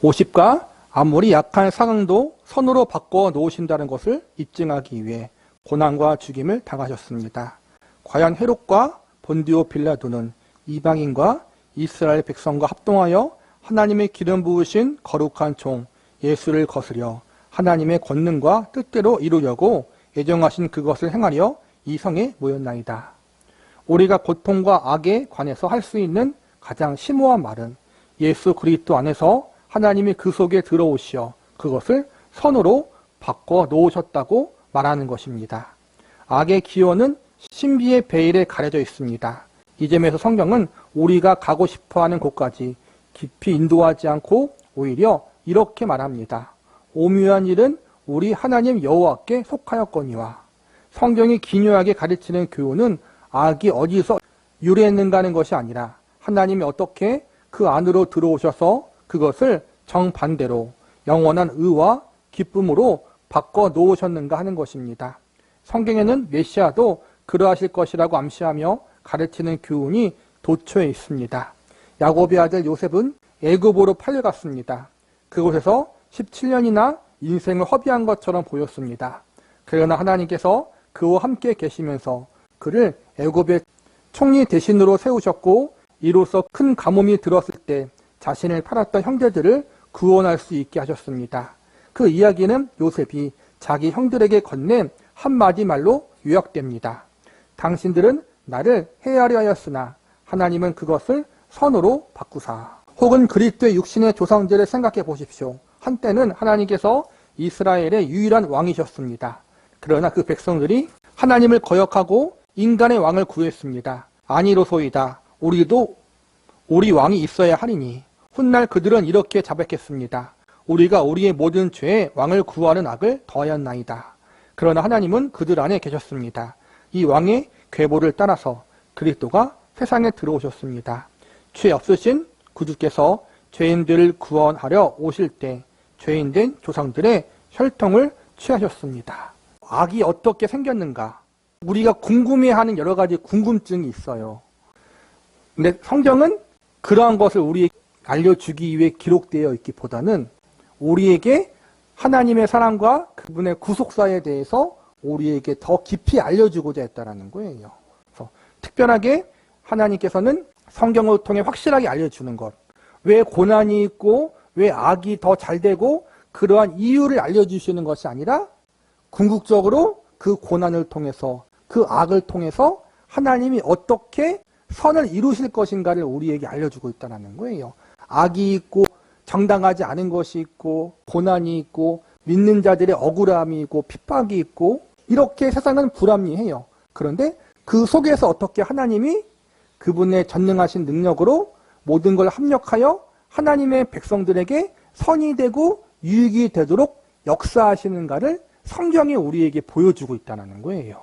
50가 아무리 약한 상황도 선으로 바꿔 놓으신다는 것을 입증하기 위해 고난과 죽임을 당하셨습니다. 과연 헤롯과 본디오 빌라도는 이방인과 이스라엘 백성과 합동하여 하나님의 기름 부으신 거룩한 종 예수를 거스려 하나님의 권능과 뜻대로 이루려고 예정하신 그것을 행하려 이 성에 모였나이다. 우리가 고통과 악에 관해서 할 수 있는 가장 심오한 말은 예수 그리스도 안에서 하나님이 그 속에 들어오시어 그것을 선으로 바꿔 놓으셨다고 말하는 것입니다. 악의 기원은 신비의 베일에 가려져 있습니다. 이 점에서 성경은 우리가 가고 싶어하는 곳까지 깊이 인도하지 않고 오히려 이렇게 말합니다. 오묘한 일은 우리 하나님 여호와께 속하였거니와. 성경이 기묘하게 가르치는 교훈은 악이 어디서 유래했는가 하는 것이 아니라 하나님이 어떻게 그 안으로 들어오셔서 그것을 정반대로 영원한 의와 기쁨으로 바꿔 놓으셨는가 하는 것입니다. 성경에는 메시아도 그러하실 것이라고 암시하며 가르치는 교훈이 도처에 있습니다. 야곱의 아들 요셉은 애굽으로 팔려갔습니다. 그곳에서 17년이나 인생을 허비한 것처럼 보였습니다. 그러나 하나님께서 그와 함께 계시면서 그를 애굽의 총리 대신으로 세우셨고 이로써 큰 가뭄이 들었을 때 자신을 팔았던 형제들을 구원할 수 있게 하셨습니다. 그 이야기는 요셉이 자기 형들에게 건넨 한마디 말로 요약됩니다. 당신들은 나를 해하려 하였으나 하나님은 그것을 선으로 바꾸사. 혹은 그리스도의 육신의 조상들을 생각해 보십시오. 한때는 하나님께서 이스라엘의 유일한 왕이셨습니다. 그러나 그 백성들이 하나님을 거역하고 인간의 왕을 구했습니다. 아니로소이다. 우리도 우리 왕이 있어야 하리니. 훗날 그들은 이렇게 자백했습니다. 우리가 우리의 모든 죄에 왕을 구하는 악을 더하였나이다. 그러나 하나님은 그들 안에 계셨습니다. 이 왕의 계보를 따라서 그리스도가 세상에 들어오셨습니다. 죄 없으신 구주께서 죄인들을 구원하려 오실 때 죄인된 조상들의 혈통을 취하셨습니다. 악이 어떻게 생겼는가? 우리가 궁금해하는 여러 가지 궁금증이 있어요. 근데 성경은 그러한 것을 우리에게 알려주기 위해 기록되어 있기보다는 우리에게 하나님의 사랑과 그분의 구속사에 대해서 우리에게 더 깊이 알려주고자 했다는 거예요. 그래서 특별하게 하나님께서는 성경을 통해 확실하게 알려주는 것, 왜 고난이 있고 왜 악이 더 잘되고 그러한 이유를 알려주시는 것이 아니라 궁극적으로 그 고난을 통해서 그 악을 통해서 하나님이 어떻게 선을 이루실 것인가를 우리에게 알려주고 있다는 거예요. 악이 있고 정당하지 않은 것이 있고 고난이 있고 믿는 자들의 억울함이 있고 핍박이 있고 이렇게 세상은 불합리해요. 그런데 그 속에서 어떻게 하나님이 그분의 전능하신 능력으로 모든 걸 합력하여 하나님의 백성들에게 선이 되고 유익이 되도록 역사하시는가를 성경이 우리에게 보여주고 있다는 거예요.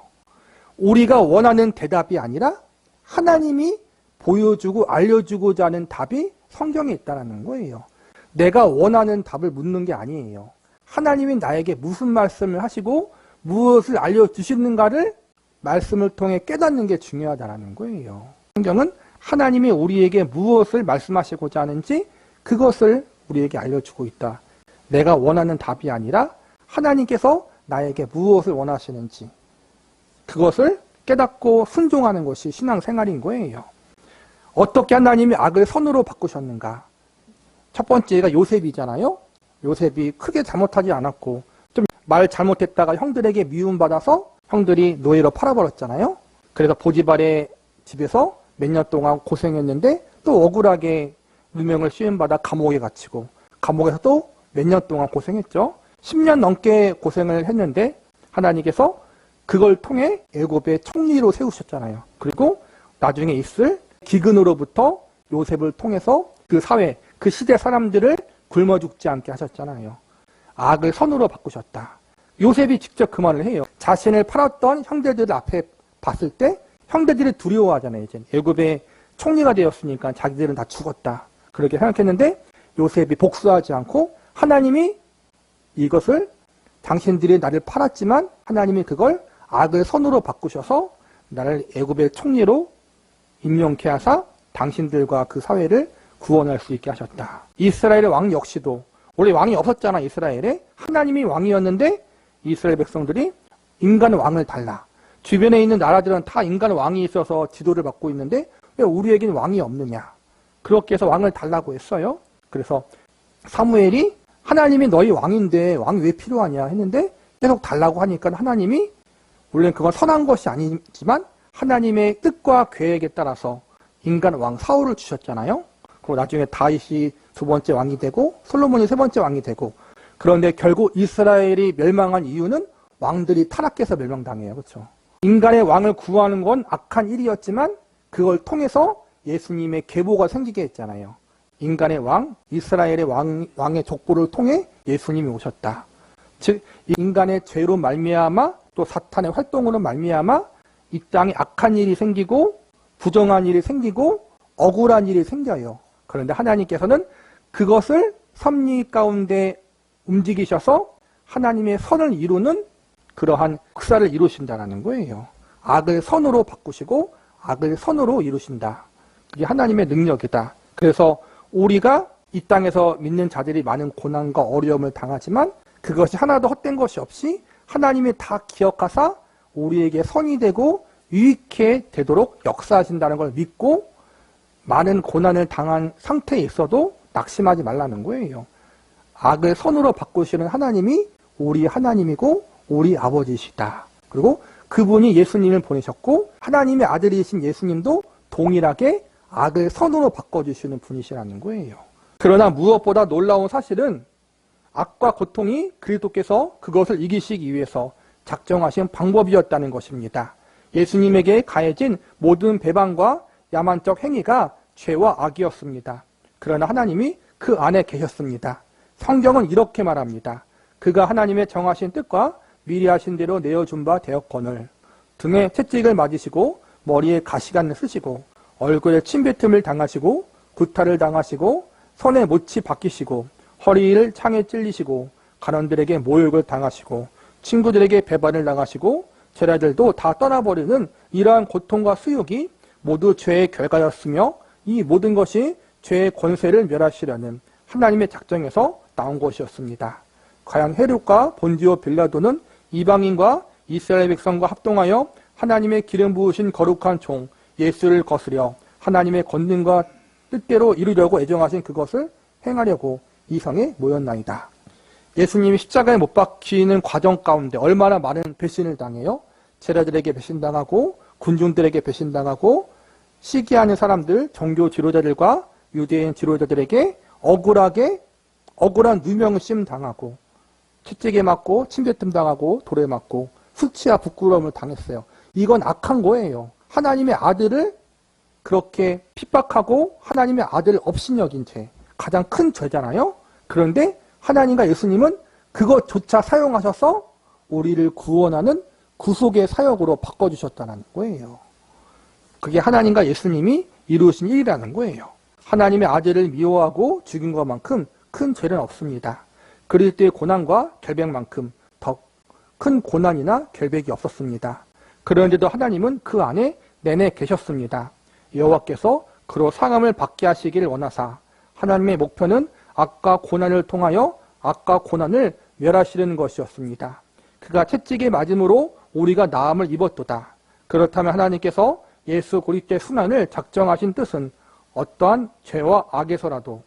우리가 원하는 대답이 아니라 하나님이 보여주고 알려주고자 하는 답이 성경에 있다는 거예요. 내가 원하는 답을 묻는 게 아니에요. 하나님이 나에게 무슨 말씀을 하시고 무엇을 알려주시는가를 말씀을 통해 깨닫는 게 중요하다는 거예요. 성경은 하나님이 우리에게 무엇을 말씀하시고자 하는지 그것을 우리에게 알려주고 있다. 내가 원하는 답이 아니라 하나님께서 나에게 무엇을 원하시는지 그것을 깨닫고 순종하는 것이 신앙생활인 거예요. 어떻게 하나님이 악을 선으로 바꾸셨는가? 첫 번째가 요셉이잖아요. 요셉이 크게 잘못하지 않았고 좀 말 잘못했다가 형들에게 미움받아서 형들이 노예로 팔아버렸잖아요. 그래서 보디발의 집에서 몇 년 동안 고생했는데 또 억울하게 누명을 씌움받아 감옥에 갇히고 감옥에서 또 몇 년 동안 고생했죠. 10년 넘게 고생을 했는데 하나님께서 그걸 통해 애굽의 총리로 세우셨잖아요. 그리고 나중에 있을 기근으로부터 요셉을 통해서 그 사회, 그 시대 사람들을 굶어 죽지 않게 하셨잖아요. 악을 선으로 바꾸셨다. 요셉이 직접 그 말을 해요. 자신을 팔았던 형제들 앞에 봤을 때 형제들이 두려워하잖아요. 이제 애굽의 총리가 되었으니까 자기들은 다 죽었다. 그렇게 생각했는데 요셉이 복수하지 않고 하나님이 이것을 당신들이 나를 팔았지만 하나님이 그걸 악을 선으로 바꾸셔서 나를 애굽의 총리로 임명케 하사 당신들과 그 사회를 구원할 수 있게 하셨다. 이스라엘의 왕 역시도 원래 왕이 없었잖아. 이스라엘에 하나님이 왕이었는데 이스라엘 백성들이 인간 왕을 달라. 주변에 있는 나라들은 다 인간 왕이 있어서 지도를 받고 있는데 왜 우리에겐 왕이 없느냐. 그렇게 해서 왕을 달라고 했어요. 그래서 사무엘이 하나님이 너희 왕인데 왕 왜 필요하냐 했는데 계속 달라고 하니까 하나님이 물론 그건 선한 것이 아니지만 하나님의 뜻과 계획에 따라서 인간 왕 사울을 주셨잖아요. 그리고 나중에 다윗이 두 번째 왕이 되고 솔로몬이 세 번째 왕이 되고 그런데 결국 이스라엘이 멸망한 이유는 왕들이 타락해서 멸망당해요. 그렇죠? 인간의 왕을 구하는 건 악한 일이었지만 그걸 통해서 예수님의 계보가 생기게 했잖아요. 인간의 왕, 이스라엘의 왕의 족보를 통해 예수님이 오셨다. 즉 인간의 죄로 말미암아 또 사탄의 활동으로 말미암아 이 땅에 악한 일이 생기고 부정한 일이 생기고 억울한 일이 생겨요. 그런데 하나님께서는 그것을 섭리 가운데 움직이셔서 하나님의 선을 이루는 그러한 역사를 이루신다는 거예요. 악을 선으로 바꾸시고 악을 선으로 이루신다. 그게 하나님의 능력이다. 그래서 우리가 이 땅에서 믿는 자들이 많은 고난과 어려움을 당하지만 그것이 하나도 헛된 것이 없이 하나님이 다 기억하사 우리에게 선이 되고 유익해 되도록 역사하신다는 걸 믿고 많은 고난을 당한 상태에 있어도 낙심하지 말라는 거예요. 악을 선으로 바꾸시는 하나님이 우리 하나님이고 우리 아버지시다. 그리고 그분이 예수님을 보내셨고 하나님의 아들이신 예수님도 동일하게 악을 선으로 바꿔주시는 분이시라는 거예요. 그러나 무엇보다 놀라운 사실은 악과 고통이 그리스도께서 그것을 이기시기 위해서 작정하신 방법이었다는 것입니다. 예수님에게 가해진 모든 배반과 야만적 행위가 죄와 악이었습니다. 그러나 하나님이 그 안에 계셨습니다. 성경은 이렇게 말합니다. 그가 하나님의 정하신 뜻과 미리 하신 대로 내어준 바 되었거늘 등에 채찍을 맞으시고 머리에 가시관을 쓰시고 얼굴에 침뱉음을 당하시고 구타를 당하시고 손에 못이 박히시고 허리를 창에 찔리시고 간원들에게 모욕을 당하시고 친구들에게 배반을 당하시고 제자들도 다 떠나버리는 이러한 고통과 수욕이 모두 죄의 결과였으며 이 모든 것이 죄의 권세를 멸하시려는 하나님의 작정에서 나온 것이었습니다. 과연 헤롯과 본디오 빌라도는 이방인과 이스라엘 백성과 합동하여 하나님의 기름 부으신 거룩한 종 예수를 거스려 하나님의 권능과 뜻대로 이루려고 애정하신 그것을 행하려고 이 성에 모였나이다. 예수님이 십자가에 못 박히는 과정 가운데 얼마나 많은 배신을 당해요? 제자들에게 배신당하고 군중들에게 배신당하고 시기하는 사람들, 종교 지도자들과 유대인 지도자들에게 억울한 누명심 당하고 채찍에 맞고 침뱉음 당하고 돌에 맞고 수치와 부끄러움을 당했어요. 이건 악한 거예요. 하나님의 아들을 그렇게 핍박하고 하나님의 아들을 업신여긴 죄, 가장 큰 죄잖아요. 그런데 하나님과 예수님은 그것조차 사용하셔서 우리를 구원하는 구속의 사역으로 바꿔주셨다는 거예요. 그게 하나님과 예수님이 이루신 일이라는 거예요. 하나님의 아들을 미워하고 죽인 것만큼 큰 죄는 없습니다. 그리스도의 고난과 결백만큼 더 큰 고난이나 결백이 없었습니다. 그런데도 하나님은 그 안에 내내 계셨습니다. 여호와께서 그로 상함을 받게 하시기를 원하사 하나님의 목표는 악과 고난을 통하여 악과 고난을 멸하시려는 것이었습니다. 그가 채찍에 맞음으로 우리가 나음을 입었도다. 그렇다면 하나님께서 예수 그리스도의 순환을 작정하신 뜻은 어떠한 죄와 악에서라도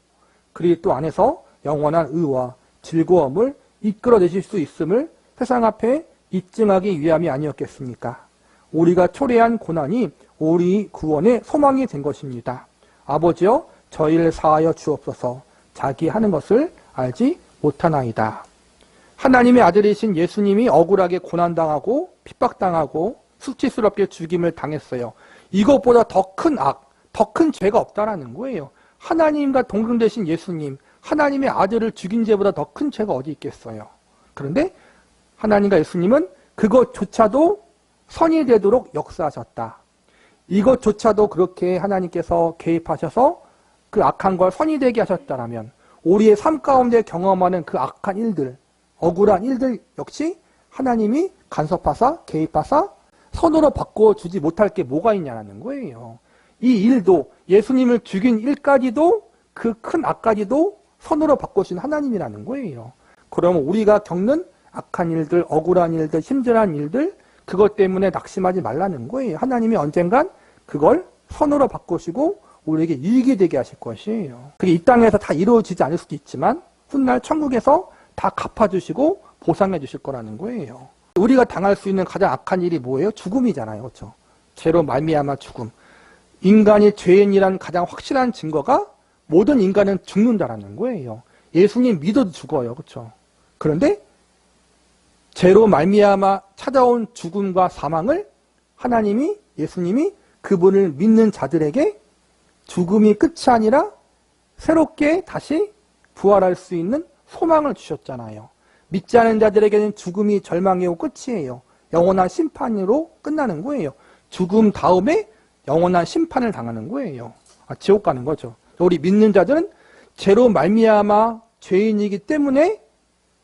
그리스도 안에서 영원한 의와 즐거움을 이끌어내실 수 있음을 세상 앞에 입증하기 위함이 아니었겠습니까? 우리가 초래한 고난이 우리 구원의 소망이 된 것입니다. 아버지여 저희를 사하여 주옵소서. 자기 하는 것을 알지 못하나이다. 하나님의 아들이신 예수님이 억울하게 고난당하고 핍박당하고 수치스럽게 죽임을 당했어요. 이것보다 더 큰 악, 더 큰 죄가 없다라는 거예요. 하나님과 동등되신 예수님, 하나님의 아들을 죽인 죄보다 더 큰 죄가 어디 있겠어요. 그런데 하나님과 예수님은 그것조차도 선이 되도록 역사하셨다. 이것조차도 그렇게 하나님께서 개입하셔서 그 악한 걸 선이 되게 하셨다라면 우리의 삶 가운데 경험하는 그 악한 일들, 억울한 일들 역시 하나님이 간섭하사 개입하사 선으로 바꿔주지 못할 게 뭐가 있냐는 거예요. 이 일도 예수님을 죽인 일까지도 그 큰 악까지도 선으로 바꾸신 하나님이라는 거예요. 그러면 우리가 겪는 악한 일들, 억울한 일들, 힘들한 일들, 그것 때문에 낙심하지 말라는 거예요. 하나님이 언젠간 그걸 선으로 바꾸시고 우리에게 유익이 되게 하실 것이에요. 그게 이 땅에서 다 이루어지지 않을 수도 있지만 훗날 천국에서 다 갚아주시고 보상해 주실 거라는 거예요. 우리가 당할 수 있는 가장 악한 일이 뭐예요? 죽음이잖아요. 그렇죠? 죄로 말미암아 죽음. 인간이 죄인이란 가장 확실한 증거가 모든 인간은 죽는다라는 거예요. 예수님 믿어도 죽어요. 그렇죠? 그런데 죄로 말미암아 찾아온 죽음과 사망을 하나님이, 예수님이 그분을 믿는 자들에게 죽음이 끝이 아니라 새롭게 다시 부활할 수 있는 소망을 주셨잖아요. 믿지 않은 자들에게는 죽음이 절망이고 끝이에요. 영원한 심판으로 끝나는 거예요. 죽음 다음에 영원한 심판을 당하는 거예요. 지옥 가는 거죠. 우리 믿는 자들은 죄로 말미암아 죄인이기 때문에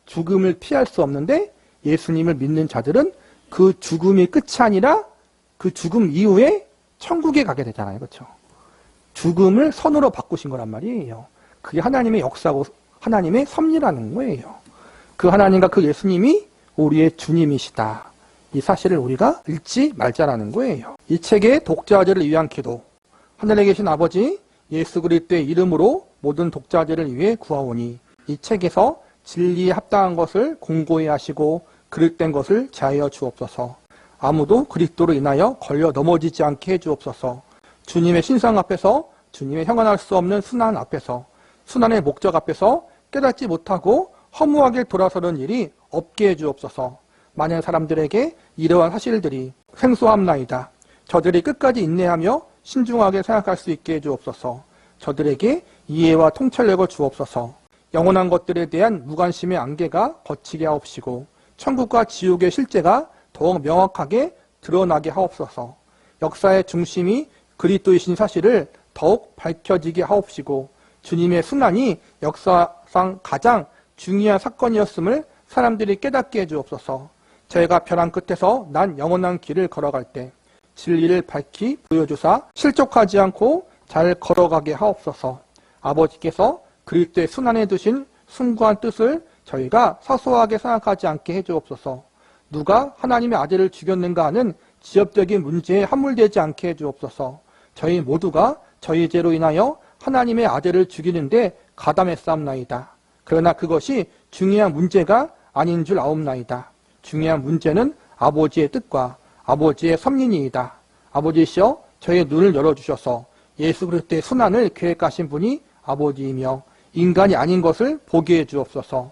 죽음을 피할 수 없는데 예수님을 믿는 자들은 그 죽음이 끝이 아니라 그 죽음 이후에 천국에 가게 되잖아요. 그렇죠? 죽음을 선으로 바꾸신 거란 말이에요. 그게 하나님의 역사고 하나님의 섭리라는 거예요. 그 하나님과 그 예수님이 우리의 주님이시다. 이 사실을 우리가 잊지 말자라는 거예요. 이 책의 독자들을 위한 기도. 하늘에 계신 아버지 예수 그리스도의 이름으로 모든 독자들을 위해 구하오니 이 책에서 진리에 합당한 것을 공고히 하시고 그릇된 것을 자하여 주옵소서. 아무도 그리스도로 인하여 걸려 넘어지지 않게 해 주옵소서. 주님의 신상 앞에서 주님의 형언할 수 없는 순환 앞에서 순환의 목적 앞에서 깨닫지 못하고 허무하게 돌아서는 일이 없게 해 주옵소서. 많은 사람들에게 이러한 사실들이 생소함나이다. 저들이 끝까지 인내하며 신중하게 생각할 수 있게 해 주옵소서. 저들에게 이해와 통찰력을 주옵소서. 영원한 것들에 대한 무관심의 안개가 거치게 하옵시고 천국과 지옥의 실제가 더욱 명확하게 드러나게 하옵소서. 역사의 중심이 그리스도이신 사실을 더욱 밝혀지게 하옵시고 주님의 순환이 역사상 가장 중요한 사건이었음을 사람들이 깨닫게 해주옵소서. 저희가 벼랑 끝에서 난 영원한 길을 걸어갈 때 진리를 밝히 보여주사 실족하지 않고 잘 걸어가게 하옵소서. 아버지께서 그리스도의 순환에 두신 숭고한 뜻을 저희가 사소하게 생각하지 않게 해주옵소서. 누가 하나님의 아들을 죽였는가 하는 지엽적인 문제에 함몰되지 않게 해주옵소서. 저희 모두가 저희 죄로 인하여 하나님의 아들을 죽이는데 가담했사옵나이다. 그러나 그것이 중요한 문제가 아닌 줄 아옵나이다. 중요한 문제는 아버지의 뜻과 아버지의 섭리니이다. 아버지시여 저의 눈을 열어주셔서 예수 그리스도의 순환을 계획하신 분이 아버지이며 인간이 아닌 것을 보게 해주옵소서.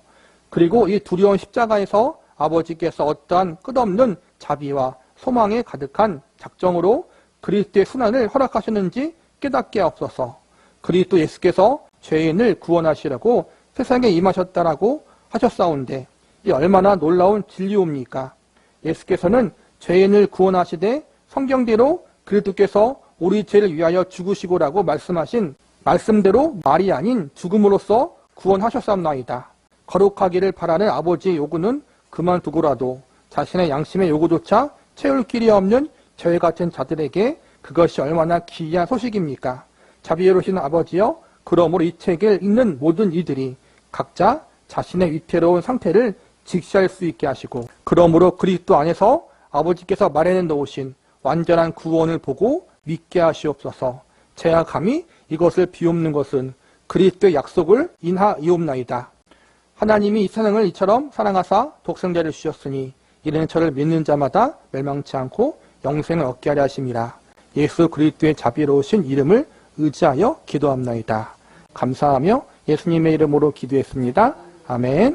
그리고 이 두려운 십자가에서 아버지께서 어떠한 끝없는 자비와 소망에 가득한 작정으로 그리스도의 순환을 허락하셨는지 깨닫게 하옵소서. 그리스도 예수께서 죄인을 구원하시려고 세상에 임하셨다라고 하셨사온데 이 얼마나 놀라운 진리옵니까? 예수께서는 죄인을 구원하시되 성경대로 그리스도께서 우리 죄를 위하여 죽으시고라고 말씀하신 말씀대로 말이 아닌 죽음으로써 구원하셨사옵나이다. 거룩하기를 바라는 아버지의 요구는 그만두고라도 자신의 양심의 요구조차 채울 길이 없는 저희 같은 자들에게 그것이 얼마나 기이한 소식입니까? 자비로우신 아버지여, 그러므로 이 책을 읽는 모든 이들이 각자 자신의 위태로운 상태를 직시할 수 있게 하시고 그러므로 그리스도 안에서 아버지께서 마련해 놓으신 완전한 구원을 보고 믿게 하시옵소서. 제가 감히 이것을 비옵는 것은 그리스도의 약속을 인하이옵나이다. 하나님이 이 세상을 이처럼 사랑하사 독생자를 주셨으니 이는 저를 믿는 자마다 멸망치 않고 영생을 얻게 하려 하심이라. 예수 그리스도의 자비로우신 이름을 의지하여 기도합나이다. 감사하며 예수님의 이름으로 기도했습니다. 아멘.